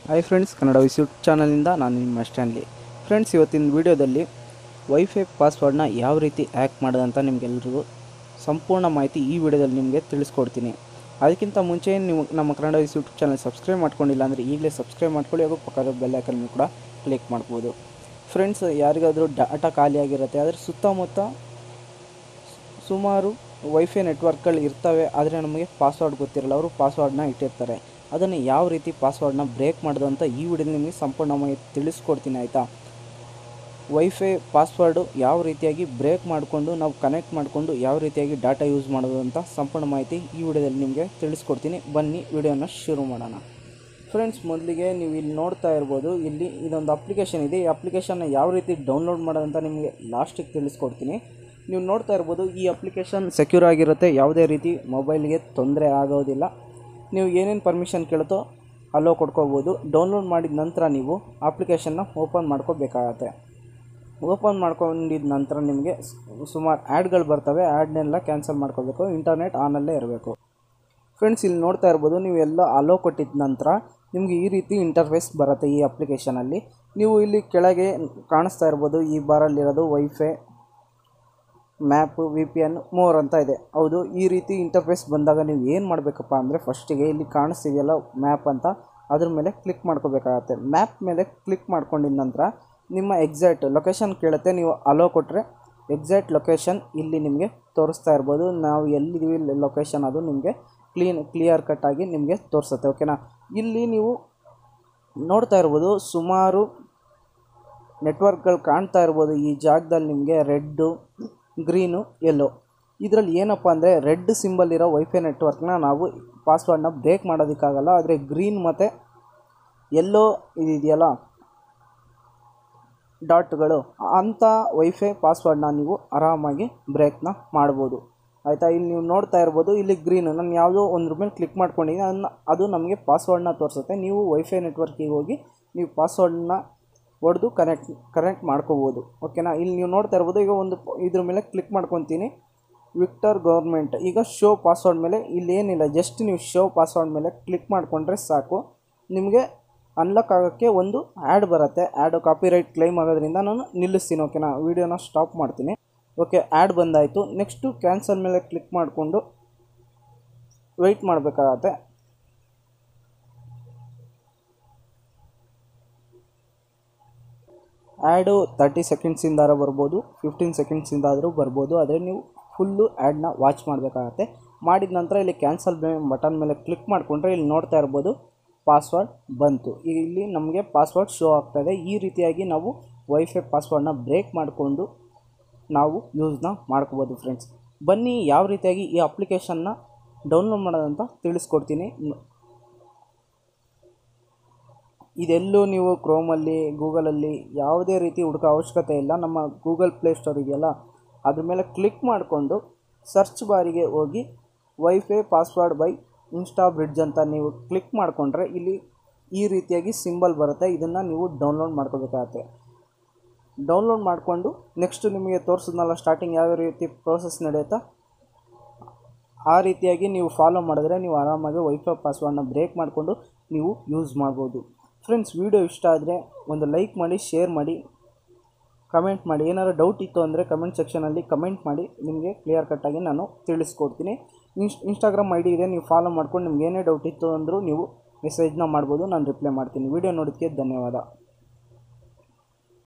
Hi friends, Kannada YouTube ಚಾನಲಿಂದ ನಾನು ನಿಮ್ಮ Stanley. Friends, ಇವತ್ತಿನ ವಿಡಿಯೋದಲ್ಲಿ ವೈಫೈ ಪಾಸ್ವರ್ಡ್ನ ಯಾವ ರೀತಿ ಹ್ಯಾಕ್ ಮಾಡೋದಂತ ನಿಮಗೆಲ್ಲರಿಗೂ ಸಂಪೂರ್ಣ ಮಾಹಿತಿ ಈ ವಿಡಿಯೋದಲ್ಲಿ ನಿಮಗೆ ತಿಳಿಸ್ಕೊಡ್ತೀನಿ. ಅದಕ್ಕಿಂತ ಮುಂಚೆ ನೀವು ನಮ್ಮ ಕನ್ನಡ ಯೂಟ್ಯೂಬ್ ಚಾನಲ್ ಸಬ್ಸ್ಕ್ರೈಬ್ ಮಾಡ್ಕೊಂಡಿಲ್ಲ ಅಂದರೆ ಈಗಲೇ ಸಬ್ಸ್ಕ್ರೈಬ್ ಮಾಡ್ಕೊಳ್ಳಿ, ಹಾಗೂ ಪಕ್ಕದ ಬೆಲ್ ಐಕನ್ ಕೂಡ ಕ್ಲಿಕ್ ಮಾಡ್ಬೋದು. ಫ್ರೆಂಡ್ಸ್, ಯಾರಿಗಾದರೂ ಡಾಟಾ ಖಾಲಿಯಾಗಿರುತ್ತೆ, ಆದರೆ ಸುತ್ತಮುತ್ತ ಸುಮಾರು ವೈಫೈ ನೆಟ್ವರ್ಕ್ಗಳು ಇರ್ತವೆ, ಆದರೆ ನಮಗೆ ಪಾಸ್ವರ್ಡ್ ಗೊತ್ತಿರಲ್ಲ. ಅವರು ಪಾಸ್ವರ್ಡ್ನ ಇಟ್ಟಿರ್ತಾರೆ. ಅದನ್ನು ಯಾವ ರೀತಿ ಪಾಸ್ವರ್ಡ್ನ ಬ್ರೇಕ್ ಮಾಡೋದು ಅಂತ ಈ ವಿಡಿಯೋದಲ್ಲಿ ನಿಮಗೆ ಸಂಪೂರ್ಣ ಮಾಹಿತಿ ತಿಳಿಸ್ಕೊಡ್ತೀನಿ, ಆಯಿತಾ. ವೈಫೈ ಪಾಸ್ವರ್ಡು ಯಾವ ರೀತಿಯಾಗಿ ಬ್ರೇಕ್ ಮಾಡಿಕೊಂಡು ನಾವು ಕನೆಕ್ಟ್ ಮಾಡಿಕೊಂಡು ಯಾವ ರೀತಿಯಾಗಿ ಡಾಟಾ ಯೂಸ್ ಮಾಡೋದು ಅಂತ ಸಂಪೂರ್ಣ ಮಾಹಿತಿ ಈ ವಿಡಿಯೋದಲ್ಲಿ ನಿಮಗೆ ತಿಳಿಸ್ಕೊಡ್ತೀನಿ. ಬನ್ನಿ ವಿಡಿಯೋನ ಶುರು ಮಾಡೋಣ. ಫ್ರೆಂಡ್ಸ್, ಮೊದಲಿಗೆ ನೀವು ಇಲ್ಲಿ ನೋಡ್ತಾ ಇರ್ಬೋದು, ಇಲ್ಲಿ ಇದೊಂದು ಅಪ್ಲಿಕೇಶನ್ ಇದೆ. ಈ ಅಪ್ಲಿಕೇಶನ್ನ ಯಾವ ರೀತಿ ಡೌನ್ಲೋಡ್ ಮಾಡೋದಂತ ನಿಮಗೆ ಲಾಸ್ಟಿಗೆ ತಿಳಿಸ್ಕೊಡ್ತೀನಿ. ನೀವು ನೋಡ್ತಾ ಇರ್ಬೋದು, ಈ ಅಪ್ಲಿಕೇಶನ್ ಸೆಕ್ಯೂರ್ ಆಗಿರುತ್ತೆ, ಯಾವುದೇ ರೀತಿ ಮೊಬೈಲ್ಗೆ ತೊಂದರೆ ಆಗೋದಿಲ್ಲ. ನೀವು ಏನೇನು ಪರ್ಮಿಷನ್ ಕೇಳುತ್ತೋ ಅಲೋ ಕೊಡ್ಕೋಬೋದು. ಡೌನ್ಲೋಡ್ ಮಾಡಿದ ನಂತರ ನೀವು ಅಪ್ಲಿಕೇಶನ್ನ ಓಪನ್ ಮಾಡ್ಕೋಬೇಕಾಗತ್ತೆ. ಓಪನ್ ಮಾಡ್ಕೊಂಡಿದ ನಂತರ ನಿಮಗೆ ಸುಮಾರು ಆ್ಯಡ್ಗಳು ಬರ್ತವೆ. ಆ್ಯಡ್ನೆಲ್ಲ ಕ್ಯಾನ್ಸಲ್ ಮಾಡ್ಕೋಬೇಕು. ಇಂಟರ್ನೆಟ್ ಆನಲ್ಲೇ ಇರಬೇಕು. ಫ್ರೆಂಡ್ಸ್, ಇಲ್ಲಿ ನೋಡ್ತಾ ಇರ್ಬೋದು, ನೀವು ಎಲ್ಲ ಅಲೋ ಕೊಟ್ಟಿದ ನಂತರ ನಿಮಗೆ ಈ ರೀತಿ ಇಂಟರ್ಫೇಸ್ ಬರುತ್ತೆ ಈ ಅಪ್ಲಿಕೇಶನಲ್ಲಿ. ನೀವು ಇಲ್ಲಿ ಕೆಳಗೆ ಕಾಣಿಸ್ತಾ ಇರ್ಬೋದು, ಈ ಬಾರಲ್ಲಿರೋದು ವೈಫೈ ಮ್ಯಾಪ್ VPN ಮೋರ್ ಅಂತ ಇದೆ. ಹೌದು, ಈ ರೀತಿ ಇಂಟರ್ಫೇಸ್ ಬಂದಾಗ ನೀವು ಏನು ಮಾಡಬೇಕಪ್ಪ ಅಂದರೆ, ಫಸ್ಟಿಗೆ ಇಲ್ಲಿ ಕಾಣಿಸ್ತಿದೆಯಲ್ಲ ಮ್ಯಾಪ್ ಅಂತ, ಅದ್ರ ಮೇಲೆ ಕ್ಲಿಕ್ ಮಾಡ್ಕೋಬೇಕಾಗತ್ತೆ. ಮ್ಯಾಪ್ ಮೇಲೆ ಕ್ಲಿಕ್ ಮಾಡ್ಕೊಂಡಿದ ನಂತರ ನಿಮ್ಮ ಎಕ್ಸಾಕ್ಟ್ ಲೊಕೇಶನ್ ಕೇಳುತ್ತೆ. ನೀವು ಅಲೋ ಕೊಟ್ಟರೆ ಎಕ್ಸಾಕ್ಟ್ ಲೊಕೇಶನ್ ಇಲ್ಲಿ ನಿಮಗೆ ತೋರಿಸ್ತಾ ಇರ್ಬೋದು. ನಾವು ಎಲ್ಲಿದ್ದೀವಿ ಲೊಕೇಶನ್ ಅದು ನಿಮಗೆ ಕ್ಲಿಯರ್ ಕಟ್ಟಾಗಿ ನಿಮಗೆ ತೋರಿಸುತ್ತೆ, ಓಕೆನಾ. ಇಲ್ಲಿ ನೀವು ನೋಡ್ತಾ ಇರ್ಬೋದು, ಸುಮಾರು ನೆಟ್ವರ್ಕ್ಗಳು ಕಾಣ್ತಾ ಇರ್ಬೋದು. ಈ ಜಾಗದಲ್ಲಿ ನಿಮಗೆ ರೆಡ್ಡು, ಗ್ರೀನು, ಯೆಲ್ಲೋ. ಇದರಲ್ಲಿ ಏನಪ್ಪ ಅಂದರೆ, ರೆಡ್ ಸಿಂಬಲ್ ಇರೋ ವೈಫೈ ನೆಟ್ವರ್ಕ್ನ ನಾವು ಪಾಸ್ವರ್ಡ್ನ ಬ್ರೇಕ್ ಮಾಡೋದಕ್ಕಾಗಲ್ಲ. ಆದರೆ ಗ್ರೀನ್ ಮತ್ತು ಯೆಲ್ಲೋ ಇದೆಯಲ್ಲ ಡಾಟ್ಗಳು, ಅಂಥ ವೈಫೈ ಪಾಸ್ವರ್ಡ್ನ ನೀವು ಆರಾಮಾಗಿ ಬ್ರೇಕ್ನ ಮಾಡ್ಬೋದು, ಆಯಿತಾ. ಇಲ್ಲಿ ನೀವು ನೋಡ್ತಾ ಇರ್ಬೋದು, ಇಲ್ಲಿ ಗ್ರೀನು, ನಾನು ಯಾವುದೋ ಒಂದ್ರ ಮೇಲೆ ಕ್ಲಿಕ್ ಮಾಡ್ಕೊಂಡಿದ್ದೀನಿ, ಅದು ನಮಗೆ ಪಾಸ್ವರ್ಡ್ನ ತೋರಿಸುತ್ತೆ. ನೀವು ವೈಫೈ ನೆಟ್ವರ್ಕಿಗೆ ಹೋಗಿ ನೀವು ಪಾಸ್ವರ್ಡನ್ನ ಹೊಡೆದು ಕನೆಕ್ಟ್ ಮಾಡ್ಕೋಬೋದು, ಓಕೆನಾ. ಇಲ್ಲಿ ನೀವು ನೋಡ್ತಾ ಇರ್ಬೋದು, ಈಗ ಒಂದು ಇದ್ರ ಮೇಲೆ ಕ್ಲಿಕ್ ಮಾಡ್ಕೊತೀನಿ, ವಿಕ್ಟರ್ ಗೌರ್ಮೆಂಟ್. ಈಗ ಶೋ ಪಾಸ್ವರ್ಡ್ ಮೇಲೆ ಇಲ್ಲೇನಿಲ್ಲ, ಜಸ್ಟ್ ನೀವು ಶೋ ಪಾಸ್ವರ್ಡ್ ಮೇಲೆ ಕ್ಲಿಕ್ ಮಾಡಿಕೊಂಡ್ರೆ ಸಾಕು. ನಿಮಗೆ ಅನ್ಲಾಕ್ ಆಗೋಕ್ಕೆ ಒಂದು ಆ್ಯಡ್ ಬರುತ್ತೆ. ಆ್ಯಡ್ ಕಾಪಿರೈಟ್ ಕ್ಲೈಮ್ ಆಗೋದ್ರಿಂದ ನಾನು ನಿಲ್ಲಿಸ್ತೀನಿ, ಓಕೆನಾ. ವೀಡಿಯೋನ ಸ್ಟಾಪ್ ಮಾಡ್ತೀನಿ. ಓಕೆ, ಆ್ಯಡ್ ಬಂದಾಯಿತು. ನೆಕ್ಸ್ಟು ಕ್ಯಾನ್ಸಲ್ ಮೇಲೆ ಕ್ಲಿಕ್ ಮಾಡಿಕೊಂಡು ವೆಯ್ಟ್ ಮಾಡಬೇಕಾಗತ್ತೆ. ಆ್ಯಡು 30 ಸೆಕೆಂಡ್ಸಿಂದಾರ ಬರ್ಬೋದು, 15 ಸೆಕೆಂಡ್ಸಿಂದಾದರೂ ಬರ್ಬೋದು. ಆದರೆ ನೀವು ಫುಲ್ಲು ಆ್ಯಡ್ನ ವಾಚ್ ಮಾಡಬೇಕಾಗತ್ತೆ. ಮಾಡಿದ ನಂತರ ಇಲ್ಲಿ ಕ್ಯಾನ್ಸಲ್ ಬಟನ್ ಮೇಲೆ ಕ್ಲಿಕ್ ಮಾಡಿಕೊಂಡ್ರೆ ಇಲ್ಲಿ ನೋಡ್ತಾ ಇರ್ಬೋದು, ಪಾಸ್ವರ್ಡ್ ಬಂತು. ಇಲ್ಲಿ ನಮಗೆ ಪಾಸ್ವರ್ಡ್ ಶೋ ಆಗ್ತಾಯಿದೆ. ಈ ರೀತಿಯಾಗಿ ನಾವು ವೈಫೈ ಪಾಸ್ವರ್ಡ್ನ ಬ್ರೇಕ್ ಮಾಡಿಕೊಂಡು ನಾವು ಯೂಸ್ನ ಮಾಡ್ಕೋಬೋದು. ಫ್ರೆಂಡ್ಸ್, ಬನ್ನಿ ಯಾವ ರೀತಿಯಾಗಿ ಈ ಅಪ್ಲಿಕೇಶನ್ನ ಡೌನ್ಲೋಡ್ ಮಾಡೋದಂತ ತಿಳಿಸ್ಕೊಡ್ತೀನಿ. ಇದೆಲ್ಲೂ ನೀವು ಕ್ರೋಮಲ್ಲಿ, ಗೂಗಲಲ್ಲಿ ಯಾವುದೇ ರೀತಿ ಹುಡುಕೋ ಅವಶ್ಯಕತೆ ಇಲ್ಲ. ನಮ್ಮ ಗೂಗಲ್ ಪ್ಲೇಸ್ಟೋರ್ ಇದೆಯಲ್ಲ, ಅದ್ರ ಮೇಲೆ ಕ್ಲಿಕ್ ಮಾಡಿಕೊಂಡು ಸರ್ಚ್ ಬಾರಿಗೆ ಹೋಗಿ wifi password by insta bridge ಅಂತ ನೀವು ಕ್ಲಿಕ್ ಮಾಡಿಕೊಂಡ್ರೆ ಇಲ್ಲಿ ಈ ರೀತಿಯಾಗಿ ಸಿಂಬಲ್ ಬರುತ್ತೆ. ಇದನ್ನು ನೀವು ಡೌನ್ಲೋಡ್ ಮಾಡ್ಕೋಬೇಕಾಗತ್ತೆ. ಡೌನ್ಲೋಡ್ ಮಾಡಿಕೊಂಡು ನೆಕ್ಸ್ಟು ನಿಮಗೆ ತೋರಿಸಿದ್ನಲ್ಲ ಸ್ಟಾರ್ಟಿಂಗ್ ಯಾವ ರೀತಿ ಪ್ರೋಸೆಸ್ ನಡೆಯುತ್ತಾ ಆ ರೀತಿಯಾಗಿ ನೀವು ಫಾಲೋ ಮಾಡಿದ್ರೆ ನೀವು ಆರಾಮಾಗಿ ವೈಫೈ ಪಾಸ್ವರ್ಡ್ನ ಬ್ರೇಕ್ ಮಾಡಿಕೊಂಡು ನೀವು ಯೂಸ್ ಮಾಡ್ಬೋದು. ಫ್ರೆಂಡ್ಸ್, ವಿಡಿಯೋ ಇಷ್ಟ ಆದರೆ ಒಂದು ಲೈಕ್ ಮಾಡಿ, ಶೇರ್ ಮಾಡಿ, ಕಮೆಂಟ್ ಮಾಡಿ. ಏನಾದರೂ ಡೌಟ್ ಇತ್ತು ಅಂದರೆ ಕಮೆಂಟ್ ಸೆಕ್ಷನಲ್ಲಿ ಕಮೆಂಟ್ ಮಾಡಿ, ನಿಮಗೆ ಕ್ಲಿಯರ್ ಕಟ್ಟಾಗಿ ನಾನು ತಿಳಿಸ್ಕೊಡ್ತೀನಿ. ಇನ್ಸ್ಟಾಗ್ರಾಮ್ ID ಇದೆ, ನೀವು ಫಾಲೋ ಮಾಡ್ಕೊಂಡು ನಿಮ್ಗೆ ಏನೇ ಡೌಟ್ ಇತ್ತು ಅಂದರೂ ನೀವು ಮೆಸೇಜ್ನ ಮಾಡ್ಬೋದು, ನಾನು ರಿಪ್ಲೈ ಮಾಡ್ತೀನಿ. ವಿಡಿಯೋ ನೋಡೋದಕ್ಕೆ ಧನ್ಯವಾದ.